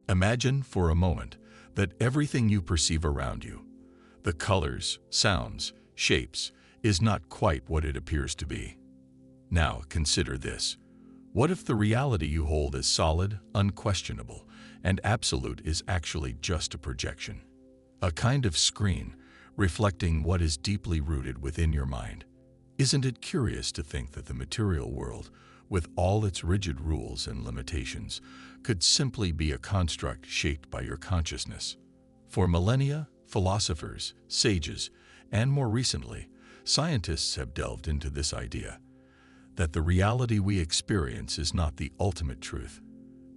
Imagine for a moment that everything you perceive around you, the colors, sounds, shapes, is not quite what it appears to be. Now consider this. What if the reality you hold as solid, unquestionable, and absolute is actually just a projection? A kind of screen reflecting what is deeply rooted within your mind. Isn't it curious to think that the material world, with all its rigid rules and limitations, could simply be a construct shaped by your consciousness? For millennia, philosophers, sages, and more recently, scientists have delved into this idea that the reality we experience is not the ultimate truth.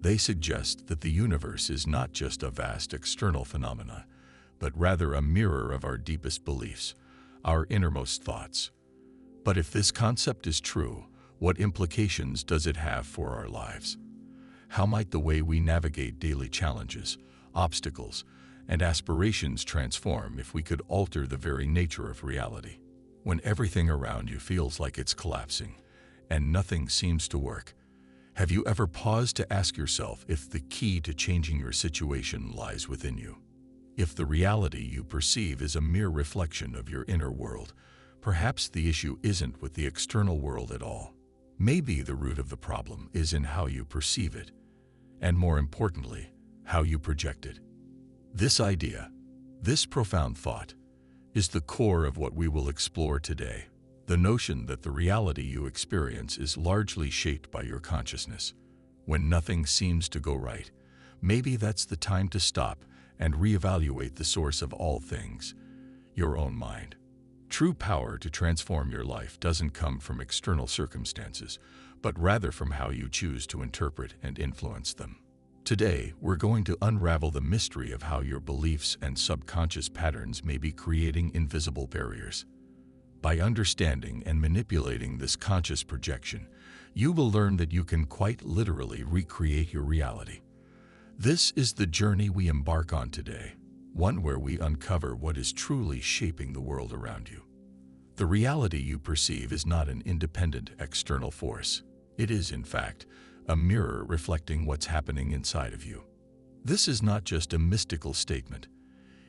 They suggest that the universe is not just a vast external phenomena, but rather a mirror of our deepest beliefs, our innermost thoughts. But if this concept is true, what implications does it have for our lives? How might the way we navigate daily challenges, obstacles, and aspirations transform if we could alter the very nature of reality? When everything around you feels like it's collapsing and nothing seems to work, have you ever paused to ask yourself if the key to changing your situation lies within you? If the reality you perceive is a mere reflection of your inner world, perhaps the issue isn't with the external world at all. Maybe the root of the problem is in how you perceive it, and more importantly, how you project it. This idea, this profound thought, is the core of what we will explore today. The notion that the reality you experience is largely shaped by your consciousness. When nothing seems to go right, maybe that's the time to stop and reevaluate the source of all things, your own mind. True power to transform your life doesn't come from external circumstances, but rather from how you choose to interpret and influence them. Today, we're going to unravel the mystery of how your beliefs and subconscious patterns may be creating invisible barriers. By understanding and manipulating this conscious projection, you will learn that you can quite literally recreate your reality. This is the journey we embark on today, one where we uncover what is truly shaping the world around you. The reality you perceive is not an independent external force. It is, in fact, a mirror reflecting what's happening inside of you. This is not just a mystical statement.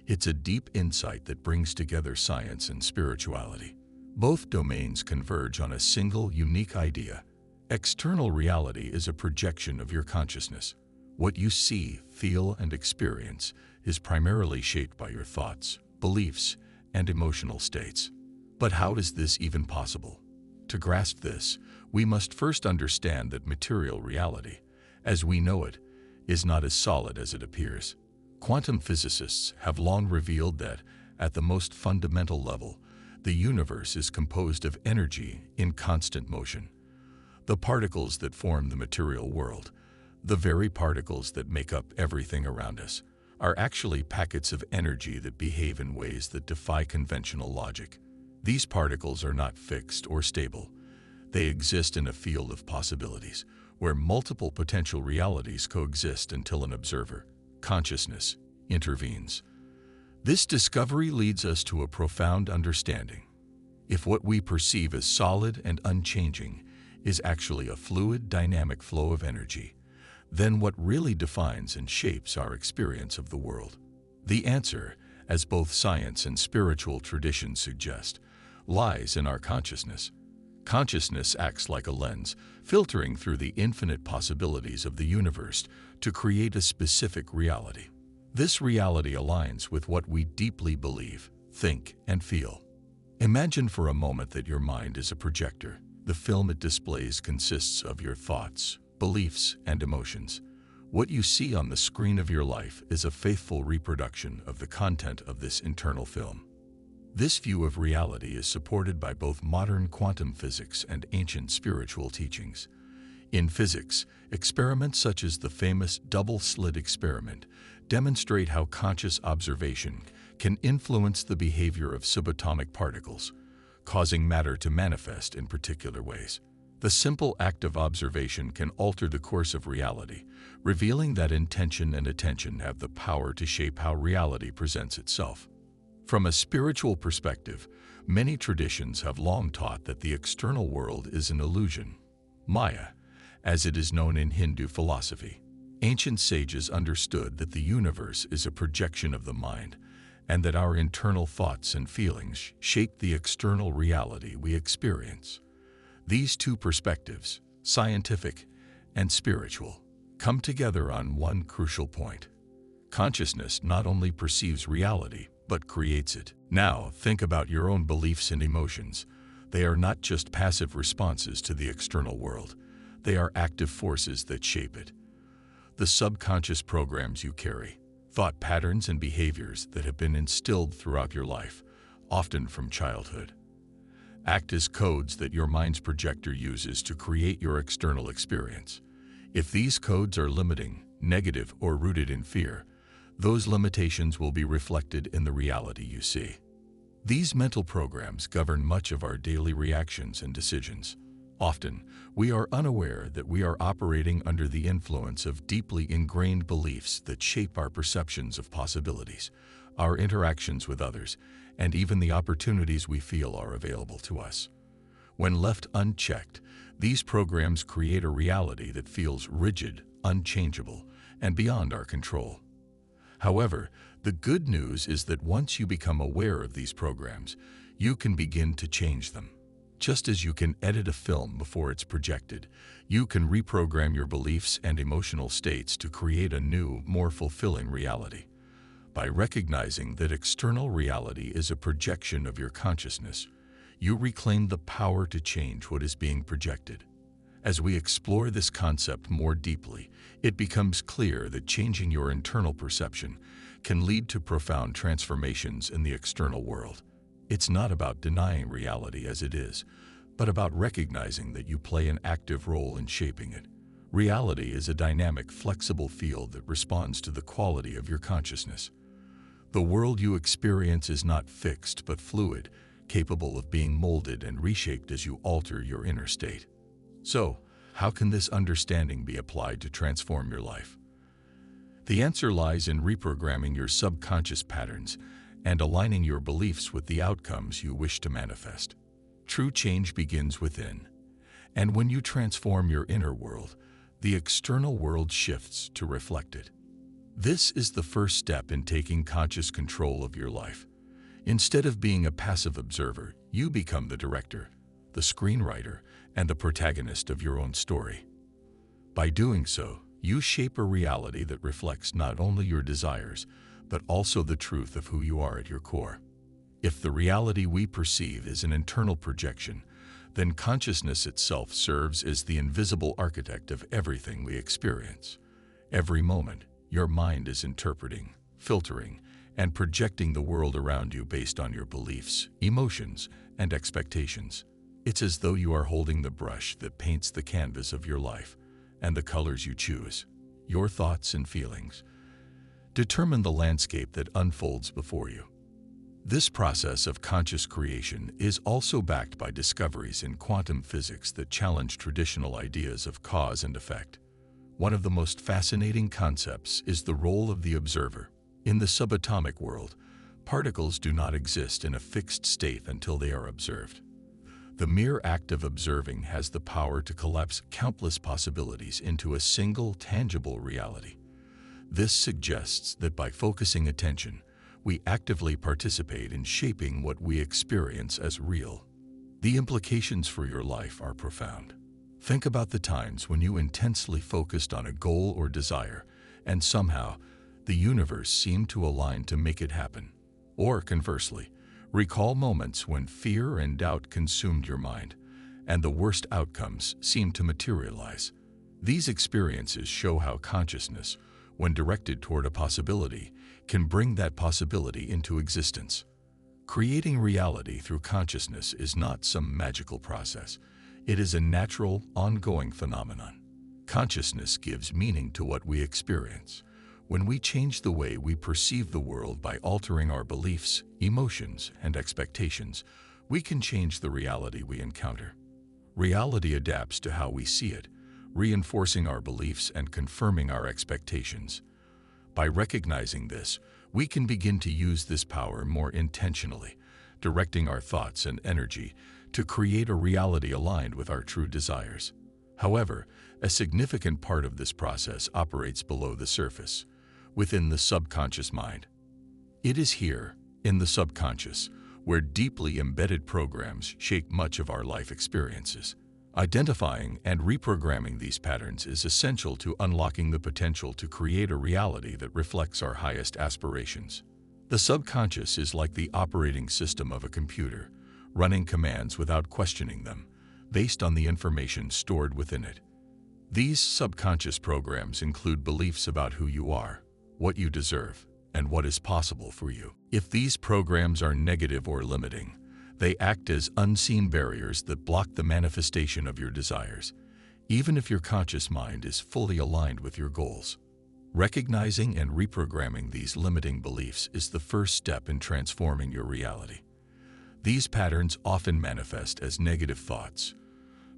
It's a deep insight that brings together science and spirituality. Both domains converge on a single, unique idea. External reality is a projection of your consciousness. What you see, feel, and experience is primarily shaped by your thoughts, beliefs, and emotional states. But how is this even possible? To grasp this, we must first understand that material reality, as we know it, is not as solid as it appears. Quantum physicists have long revealed that, at the most fundamental level, the universe is composed of energy in constant motion. The particles that form the material world, the very particles that make up everything around us, are actually packets of energy that behave in ways that defy conventional logic. These particles are not fixed or stable. They exist in a field of possibilities, where multiple potential realities coexist until an observer, consciousness, intervenes. This discovery leads us to a profound understanding. If what we perceive as solid and unchanging is actually a fluid, dynamic flow of energy, then what really defines and shapes our experience of the world? The answer, as both science and spiritual traditions suggest, lies in our consciousness. Consciousness acts like a lens, filtering through the infinite possibilities of the universe to create a specific reality. This reality aligns with what we deeply believe, think, and feel. Imagine for a moment that your mind is a projector. The film it displays consists of your thoughts, beliefs, and emotions. What you see on the screen of your life is a faithful reproduction of the content of this internal film. This view of reality is supported by both modern quantum physics and ancient spiritual teachings. In physics, experiments such as the famous double-slit experiment demonstrate how conscious observation can influence the behavior of subatomic particles, causing matter to manifest in particular ways. The simple act of observation can alter the course of reality, revealing that intention and attention have the power to shape how reality presents itself. From a spiritual perspective, many traditions have long taught that the external world is an illusion, Maya, as it is known in Hindu philosophy. Ancient sages understood that the universe is a projection of the mind, and that our internal thoughts and feelings shape the external reality we experience. These two perspectives, scientific and spiritual, come together on one crucial point. Consciousness not only perceives reality, but creates it. Now, think about your own beliefs and emotions. They are not just passive responses to the external world. They are active forces that shape it. The subconscious programs you carry, thought patterns and behaviors that have been instilled throughout your life, often from childhood, act as codes that your mind's projector uses to create your external experience. If these codes are limiting, negative, or rooted in fear, those limitations will be reflected in the reality you see. These mental programs govern much of our daily reactions and decisions. Often, we are unaware that we are operating under the influence of deeply ingrained beliefs that shape our perceptions of possibilities, our interactions with others, and even the opportunities we feel are available to us. When left unchecked, these programs create a reality that feels rigid, unchangeable, and beyond our control. However, the good news is that once you become aware of these programs, you can begin to change them. Just as you can edit a film before it's projected, you can reprogram your beliefs and emotional states to create a new, more fulfilling reality. By recognizing that external reality is a projection of your consciousness, you reclaim the power to change what is being projected. As we explore this concept more deeply, it becomes clear that changing your internal perception can lead to profound transformations in the external world. It's not about denying reality as it is, but about recognizing that you play an active role in shaping it. Reality is a dynamic, flexible field that responds to the quality of your consciousness. The world you experience is not fixed but fluid, capable of being molded and reshaped as you alter your inner state. So, how can this understanding be applied to transform your life? The answer lies in reprogramming your subconscious patterns and aligning your beliefs with the outcomes you wish to manifest. True change begins within, and when you transform your inner world, the external world shifts to reflect it. This is the first step in taking conscious control of your life. Instead of being a passive observer, you become the director, the screenwriter, and the protagonist of your own story. By doing so, you shape a reality that reflects not only your desires, but also the truth of who you are at your core. If the reality we perceive is an internal projection, then consciousness itself serves as the invisible architect of everything we experience. Every moment, your mind is interpreting, filtering, and projecting the world around you based on your beliefs, emotions, and expectations. It's as though you are holding the brush that paints the canvas of your life, and the colors you choose, your thoughts and feelings, determine the landscape that unfolds before you. This process of conscious creation is also backed by discoveries in quantum physics that challenge traditional ideas of cause and effect. One of the most fascinating concepts is the role of the observer. In the subatomic world, particles do not exist in a fixed state until they are observed. The mere act of observing has the power to collapse countless possibilities into a single, tangible reality. This suggests that by focusing attention, we actively participate in shaping what we experience as real. The implications for your life are profound. Think about the times when you intensely focused on a goal or desire, and somehow, the universe seemed to align to make it happen. Or conversely, recall moments when fear and doubt consumed your mind, and the worst outcomes seemed to materialize. These experiences show how consciousness, when directed toward a possibility, can bring that possibility into existence. Creating reality through consciousness is not some magical process. It is a natural, ongoing phenomenon. Consciousness gives meaning to what we experience. When we change the way we perceive the world by altering our beliefs, emotions, and expectations, we can change the reality we encounter. Reality adapts to how we see it, reinforcing our beliefs and confirming our expectations. By recognizing this, we can begin to use this power more intentionally, directing our thoughts and energy to create a reality aligned with our true desires. However, a significant part of this process operates below the surface, within the subconscious mind. It is here, in the subconscious, where deeply embedded programs shape much of our life experiences. Identifying and reprogramming these patterns is essential to unlocking the potential to create a reality that reflects our highest aspirations. The subconscious is like the operating system of a computer, running commands without questioning them, based on the information stored within it. These subconscious programs include beliefs about who you are, what you deserve, and what is possible for you. If these programs are negative or limiting, they act as unseen barriers that block the manifestation of your desires, even if your conscious mind is fully aligned with your goals. Recognizing and reprogramming these limiting beliefs is the first step in transforming your reality. These patterns often manifest as negative thoughts,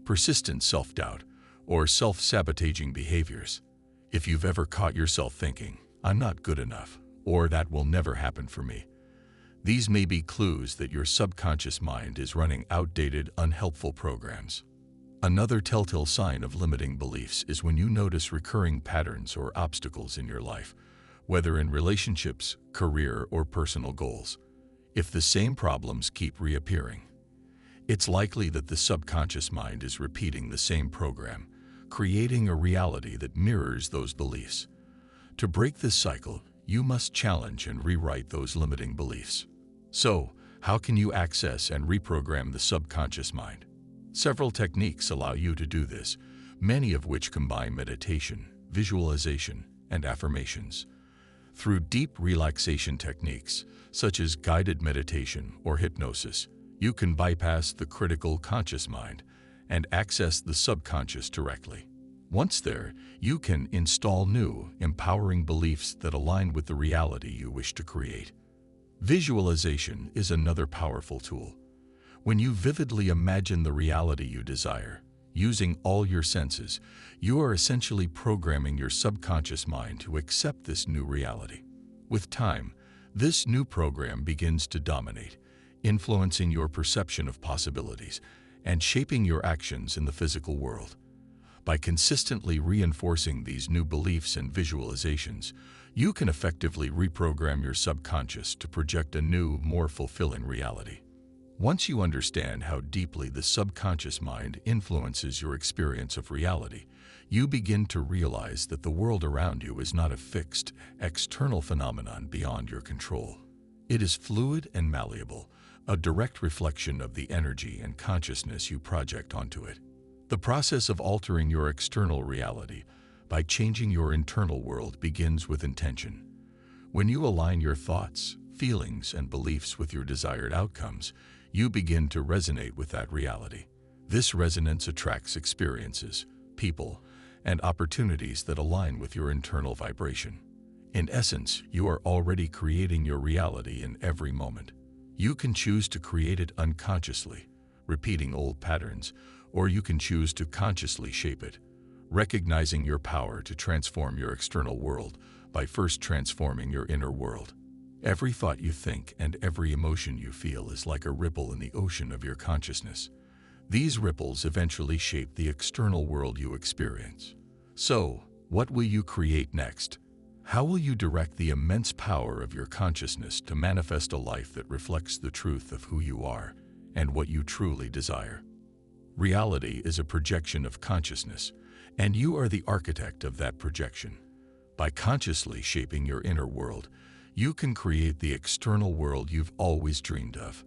persistent self-doubt, or self-sabotaging behaviors. If you've ever caught yourself thinking, "I'm not good enough," or "that will never happen for me," these may be clues that your subconscious mind is running outdated, unhelpful programs. Another telltale sign of limiting beliefs is when you notice recurring patterns or obstacles in your life, whether in relationships, career, or personal goals. If the same problems keep reappearing, it's likely that the subconscious mind is repeating the same program, creating a reality that mirrors those beliefs. To break this cycle, you must challenge and rewrite those limiting beliefs. So, how can you access and reprogram the subconscious mind? Several techniques allow you to do this, many of which combine meditation, visualization, and affirmations. Through deep relaxation techniques, such as guided meditation or hypnosis, you can bypass the critical conscious mind and access the subconscious directly. Once there, you can install new, empowering beliefs that align with the reality you wish to create. Visualization is another powerful tool. When you vividly imagine the reality you desire, using all your senses, you are essentially programming your subconscious mind to accept this new reality. With time, this new program begins to dominate, influencing your perception of possibilities and shaping your actions in the physical world. By consistently reinforcing these new beliefs and visualizations, you can effectively reprogram your subconscious to project a new, more fulfilling reality. Once you understand how deeply the subconscious mind influences your experience of reality, you begin to realize that the world around you is not a fixed, external phenomenon beyond your control. It is fluid and malleable, a direct reflection of the energy and consciousness you project onto it. The process of altering your external reality by changing your internal world begins with intention. When you align your thoughts, feelings, and beliefs with your desired outcomes, you begin to resonate with that reality. This resonance attracts experiences, people, and opportunities that align with your internal vibration. In essence, you are already creating your reality in every moment. You can choose to create it unconsciously, repeating old patterns, or you can choose to consciously shape it, recognizing your power to transform your external world by first transforming your inner world. Every thought you think and every emotion you feel is like a ripple in the ocean of your consciousness. These ripples eventually shape the external world you experience. So, what will you create next? How will you direct the immense power of your consciousness to manifest a life that reflects the truth of who you are and what you truly desire? Reality is a projection of consciousness, and you are the architect of that projection. By consciously shaping your inner world, you can create the external world you've always dreamed of.